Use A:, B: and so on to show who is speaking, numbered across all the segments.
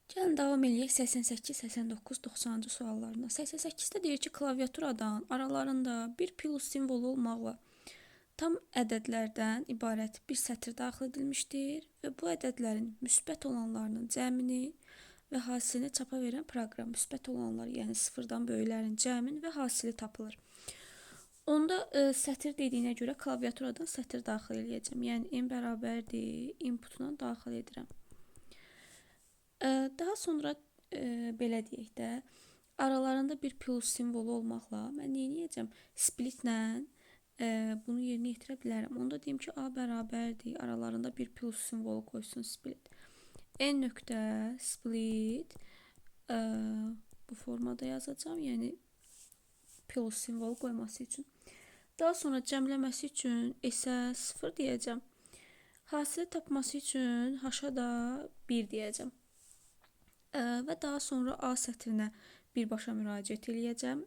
A: Gəlin davam eləyək 88, 89, 90-cı suallarına. 88-də deyir ki, klaviaturadan aralarında bir plus simvolu olmaqla tam ədədlərdən ibarət bir sətr daxil edilmişdir və bu ədədlərin müsbət olanlarının cəmini və hasilini çapa verən proqram. Müsbət olanlar, yəni sıfırdan böyüklərin cəmin və hasili tapılır. Onda sətr dediyinə görə klaviaturadan sətr daxil edəcəm. Yəni n bərabərdir, inputuna daxil edirəm. Daha sonra belə deyək də, aralarında bir plus simvolu olmaqla mən nə edəcəm? Splitlə bunu yerinə yetirə bilərəm. Onda deyim ki, A bərabərdir, aralarında bir plus simvolu qoysun split. N nöqtə split bu formada yazacağım, yəni plus simvolu qoyması üçün. Daha sonra cəmləməsi üçün S-ə 0 deyəcəm. Hasili tapması üçün H-a da 1 deyəcəm. Və daha sonra A sətrinə birbaşa müraciət eləyəcəm.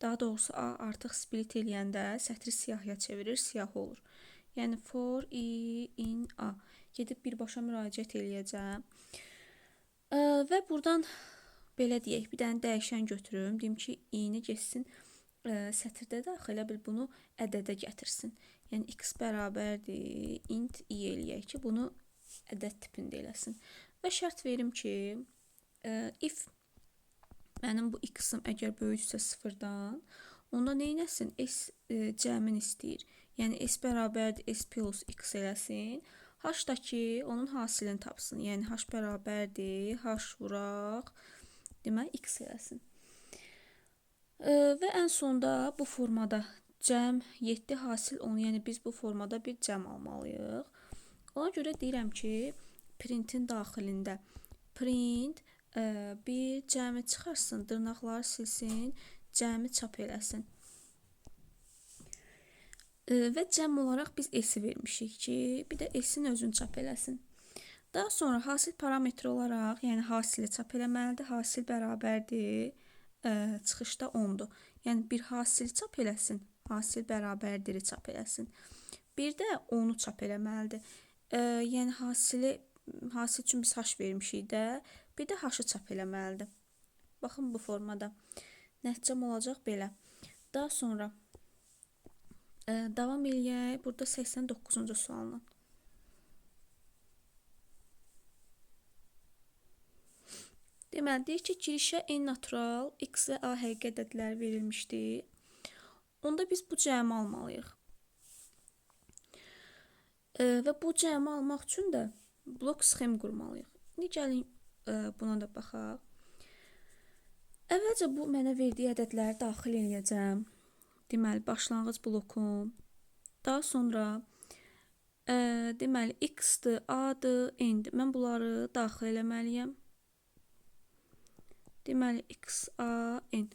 A: Daha doğrusu A artıq split eləyəndə sətri siyahıya çevirir, siyahı olur. Yəni for I in A. Gedib birbaşa müraciət eləyəcəm. Və buradan belə deyək, bir dənə dəyişən götürüm. Deyim ki, I-ni geçsin sətirdə daxil, elə bil bunu ədədə gətirsin. Yəni x bərabərdir, int I eləyək ki, bunu ədəd tipində eləsin. Və şərt verim ki, if mənim bu x-ım əgər böyüksə sıfırdan, onda neynəsin? S cəmin istəyir. Yəni s bərabərdir, s plus x eləsin. H da ki, onun hasilini tapsın. Yəni h bərabərdir, h vuraq, demək x eləsin. Və ən sonda bu formada cəm 7 hasil 10, yəni biz bu formada bir cəm almalıyıq. Ona görə deyirəm ki, printin daxilində print bir cəmi çıxarsın, dırnaqları silsin, cəmi çap eləsin. Və cəm olaraq biz S-i vermişik ki, bir də S-in özünü çap eləsin. Daha sonra hasil parametri olaraq, yəni hasili çap eləməlidir. Hasil bərabərdir, çıxışda 10-dur. Yəni bir hasil çap eləsin, hasil bərabərdir çap eləsin. Bir də 10-u çap eləməlidir. Yəni hasil üçün biz h vermişik də, bir də h-ı çap eləməlidir. Baxın bu formada. Nəticəm olacaq belə. Daha sonra davam eləyək. Burada 89-cu sualla. Deməli, deyir ki, girişə n natural, x və a həqiqi ədədləri verilmişdir. Onda biz bu cəmi almalıyıq. Və bu cəmi almaq üçün də blok sxem qurmalıyıq. İndi gəlin buna da baxaq. Əvvəlcə bu mənə verdiyi ədədləri daxil eləyəcəm. Deməli, başlanğıc blokum. Daha sonra deməli, x-dır, a-dır, n-dir. Mən bunları daxil eləməliyəm. Deməli, x, a, n.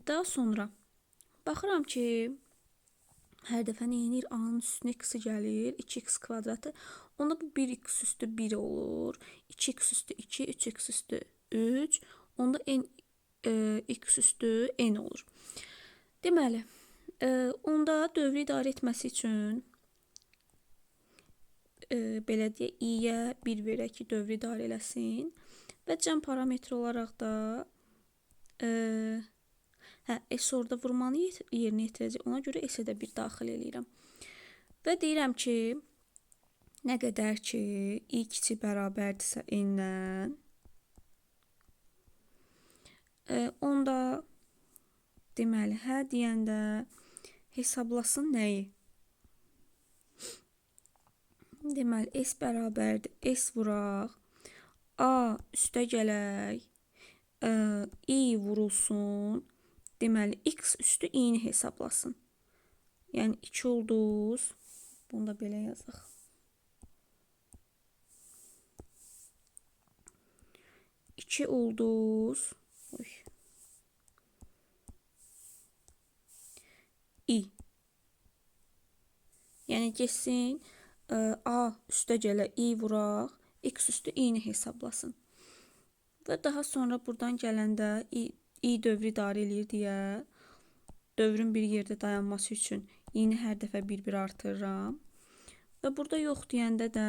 A: Daha sonra baxıram ki, hər dəfə neyinir? A-nın üstünə x gəlir, 2x kvadratı. Onda bu 1x üstü 1 olur. 2x üstü 2, 3x üstü 3. Onda n x üstü n olur. Deməli, onda dövrü idarə etməsi üçün belə deyək, i-yə 1 verək ki, dövrü idarə eləsin. Və cəm parametri olaraq da S orada vurmanı yerinə yetirəcək. Ona görə S-ə də bir daxil eləyirəm. Və deyirəm ki, nə qədər ki, i kiçik bərabərdirsə n-dən, onda deməli, hə deyəndə hesablasın nəyi? Deməli, S bərabərdir, S vuraq, A üstə gələk, i vurulsun, deməli, x üstü i-ni hesablasın. Yəni, 2 ulduz, bunu da belə yazaq. İki ulduz, i. Yəni, geçsin, a üstə gələ i vuraq, x üstü i-ni hesablasın. Və daha sonra buradan gələndə i dövrü idarə eləyir deyə dövrün bir yerdə dayanması üçün i-ni hər dəfə bir-bir artırıram. Və burada yox deyəndə də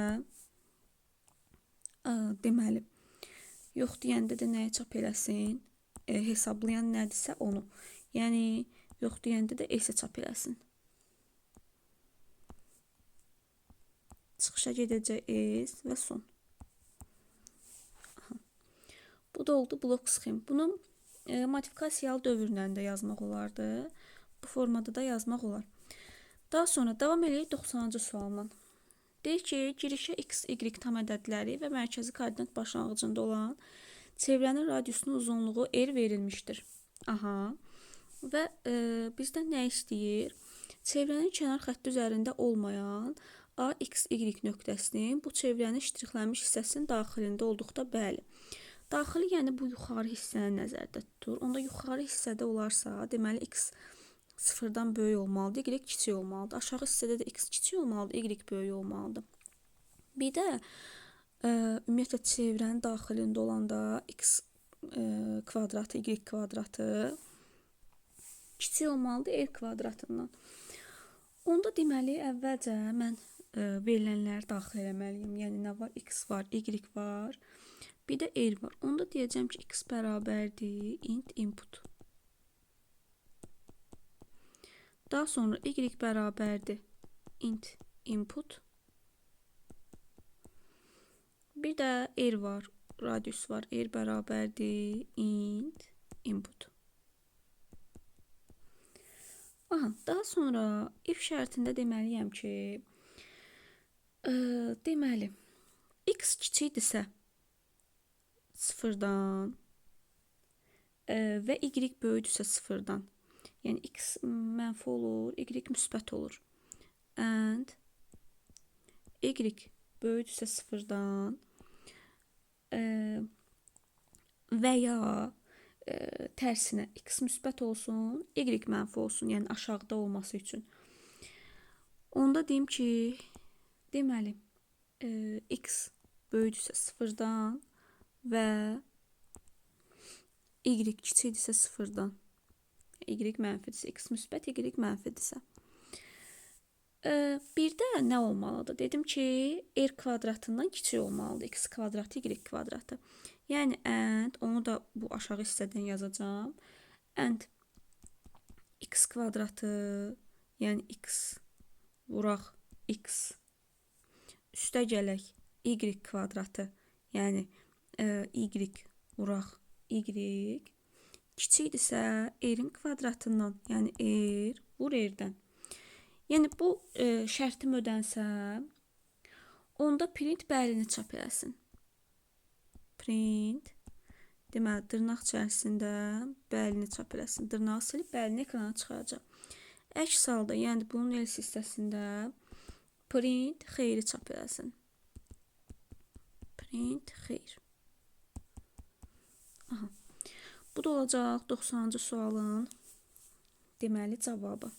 A: deməli, yox deyəndə də nəyə çap eləsin? Hesablayan nədirsə onu. Yəni, yox deyəndə də S-ə çap eləsin. Çıxışa gedəcək S və son. Bu da oldu blok sxem. Bunu modifikasiyalı dövrlə də yazmaq olardı. Bu formada da yazmaq olar. Daha sonra davam edək 90-cı sualla. Deyir ki, girişə x, y tam ədədləri və mərkəzi koordinat başlanğıcında olan çevrənin radiusunun uzunluğu r verilmişdir. Aha. Və bizdən nə istəyir? Çevrənin kənar xətti üzərində olmayan A, X, Y nöqtəsinin bu çevrənin ştrixlənmiş hissəsinin daxilində olduqda bəli. Daxili, yəni bu yuxarı hissəni nəzərdə tutur. Onda yuxarı hissədə olarsa, deməli X sıfırdan böyük olmalıdır, Y kiçik olmalıdır. Aşağı hissədə də X kiçik olmalıdır, Y böyük olmalıdır. Bir də ümumiyyətlə çevrənin daxilində olanda X kvadratı, Y kvadratı kiçik olmalıdır R kvadratından. Onda deməli əvvəlcə mən verilənləri daxil eləməliyim. Yəni nə var? X var, Y var, bir də R var. Onda deyəcəm ki, X bərabərdir int input. Daha sonra Y bərabərdir int input. Bir də R var, radius var. R bərabərdir int input. Aha, daha sonra if şərtində deməliyəm ki, deməli, X kiçikdirsə sıfırdan və Y böyükdürsə sıfırdan. Yəni X mənfi olur, Y müsbət olur. And Y böyükdürsə sıfırdan və ya tərsinə X müsbət olsun, Y mənfi olsun, yəni aşağıda olması üçün. Onda deyim ki, deməli, X böyükdürsə sıfırdan və Y kiçikdirsə sıfırdan. Y mənfidirsə, X müsbət, Y mənfidirsə. Bir də nə olmalıdır? Dedim ki, R kvadratından kiçik olmalıdır. X kvadratı, Y kvadratı. Yəni, and, onu da bu aşağı hissədən yazacağım. And X kvadratı, yəni X vuraq X üstə gələk Y kvadratı, yəni Y vuraq Y kiçikdirsə R-in kvadratından, yəni R vur R-dən. Yəni bu şərtim ödənsəm, onda print bəlini çap eləsin. Print, deməli, dırnaq içərisində bəlini çap eləsin. Dırnağı silib bəlini ekrana çıxaracaq. Əks halda, yəni bunun else hissəsində print xeyri çap eləsin. Print xeyr. Aha. Bu da olacaq 90-cı sualın deməli cavabı.